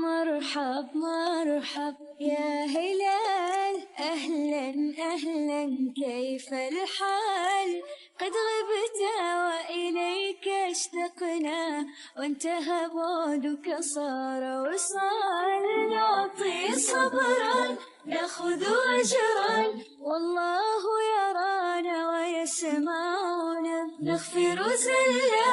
مرحب مرحب يا هلال، أهلا أهلا كيف الحال؟ قد غبت وإليك اشتقنا، وانتهى بعدك صار وصال. نعطي صبرا نأخذ أجرا، والله يرانا ويسمعنا. نغفر زلا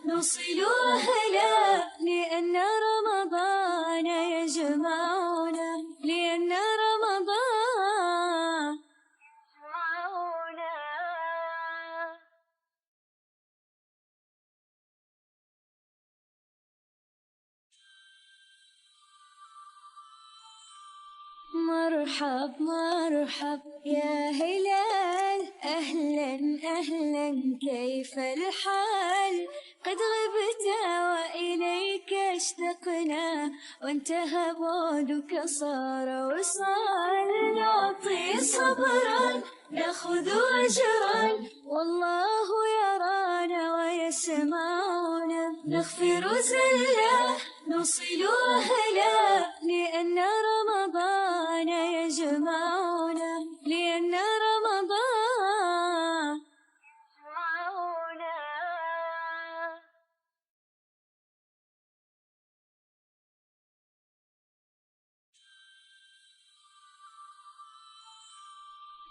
نوصل أهلا، لأن رمضان يجمعنا، لأن رمضان يجمعنا. مرحب مرحب يا هلال، أهلا أهلا كيف الحال؟ قد غبت وإليك اشتقنا، وانتهى بعدك صار وصال. نعطي صبرا نأخذ أجرا، والله يرانا ويسمعنا. نغفر زلا نوصل أهلا، لأن رمضان يجمعنا، لأن رمضان يجمعنا.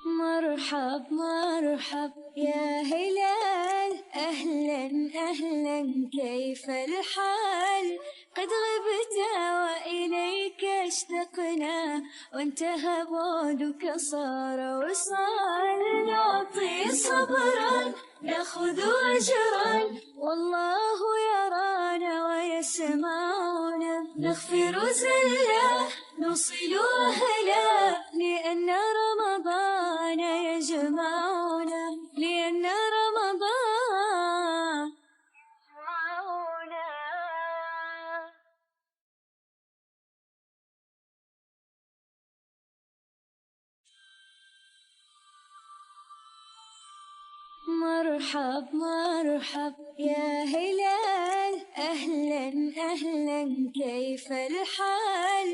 مرحب مرحب يا هلال، أهلا أهلا كيف الحال؟ قد غبت وإليك اشتقنا، وانتهى بعدك صار وصال. نعطي صبرا نأخذ أجرا، والله يرانا ويسمعنا. نغفر زلا نوصل أهلا، لأن رمضان يجمعنا، لأن رمضان يجمعنا. مرحب مرحب يا هلال، أهلا أهلا كيف الحال؟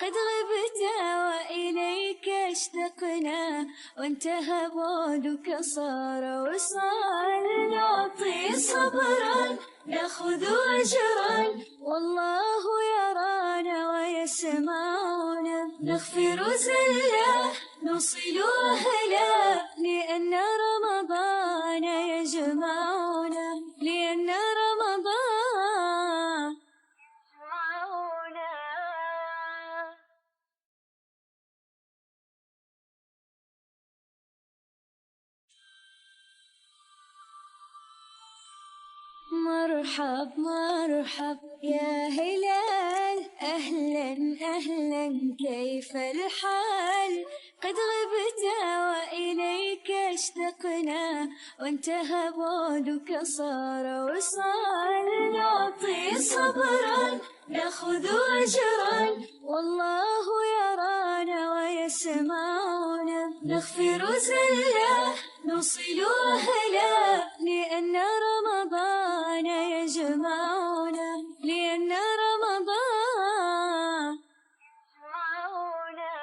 قد غبت وإليك اشتقنا، وانتهى بعدك صار وصال. نعطي صبرا نأخذ أجرا، والله يرانا ويسمعنا. نغفر زلا نوصل أهلا، لأن رمضان يجمعنا، لأن رمضان يجمعنا. مرحب مرحب يا هلال، أهلا أهلا كيف الحال؟ قد غبت وإليك اشتقنا، وانتهى بعدك صار وصال. نعطي صبرا نأخذ أجرا، والله يرانا ويسمعنا. نغفر زلا نوصل أهلا، لأن رمضان يجمعنا، لأن رمضان يجمعنا.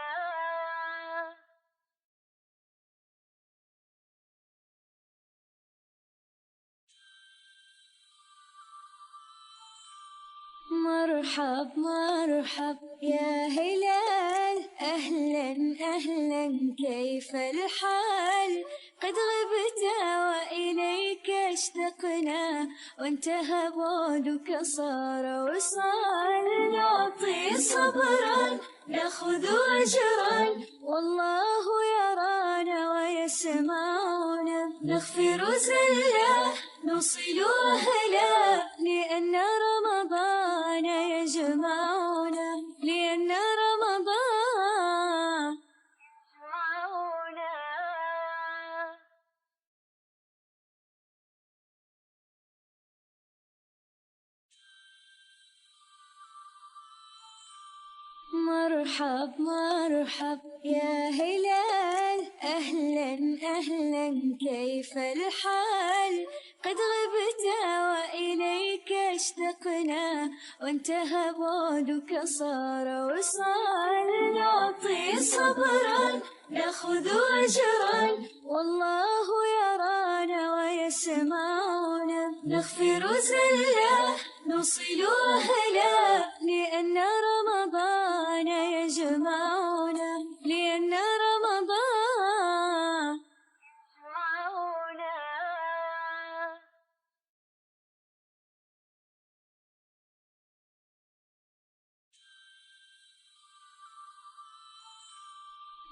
مرحب مرحب يا هلال، أهلا أهلا كيف الحال؟ قد غبت وإليك اشتقنا، وانتهى بعدك صار وصال. نعطي صبرا نأخذ أجرا، والله يرانا ويسمعنا. نغفر زلا نوصل أهلا، لأن رمضان يجمعنا، لأن رمضان يجمعنا. مرحب مرحب يا هلال، أهلا أهلا كيف الحال؟ قد غبت وإليك اشتقنا وانتهى بعدك صار وصال. نعطي صبرا ناخذ أجرا والله يرانا ويسمعنا. نغفر زلا نوصل أهلا لأن رمضان يجمعنا. لأن رمضان يجمعنا.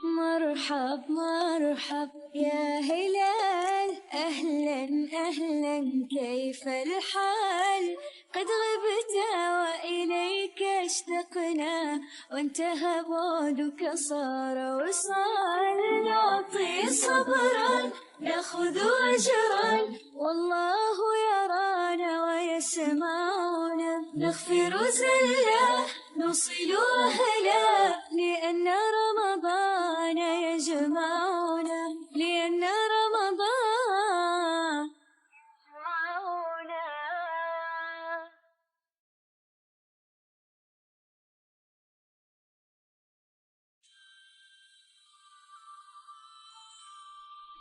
مرحب مرحب يا هلال، أهلا أهلا كيف الحال؟ قد غبت وإليك اشتقنا وانتهى بعدك صار وصال. نعطي صبرا ناخذ أجرا والله يرانا ويسمعنا. نغفر زلا نوصل أهلا لأن رمضان يجمعنا. لأن رمضان يجمعنا.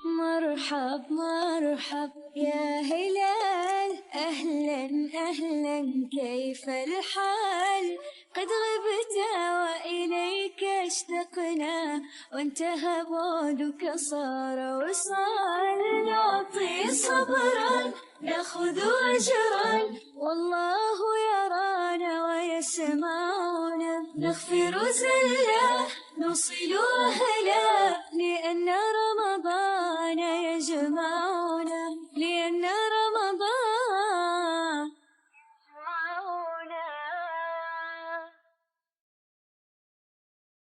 مرحب مرحب يا هلال، أهلا أهلا كيف الحال؟ قد غبت وإليك اشتقنا وانتهى بعدك صار وصال. نعطي صبرا ناخذ أجرا والله يرانا ويسمعنا. نغفر زلا نوصل أهلا لأن